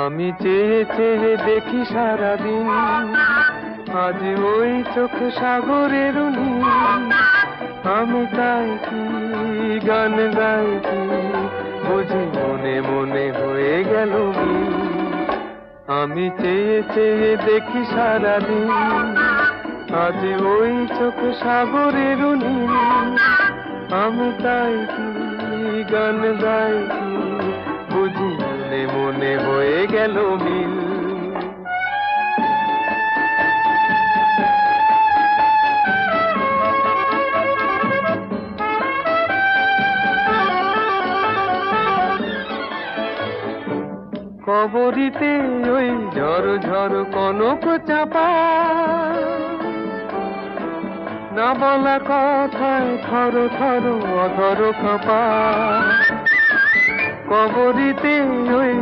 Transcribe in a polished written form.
আমি চেয়ে চেয়ে দেখি সারাদিন, আজ ওই চোখ সাগরের নীল। আমি তাই কি গান গাই কি, বুঝি মনে মনে হয়ে গেল মিল। আমি চেয়ে চেয়ে দেখি সারাদিন, আজ ওই চোখ সাগরের নীল। আমি তাই কি গান গাই কি, বুঝি মনে মনে হয়ে গেল মিল। কবরীতে ওই ঝড় ঝড় কনক চাপা, না বলা কথায় থর থর অধর কাঁপা। কবরীতে ওই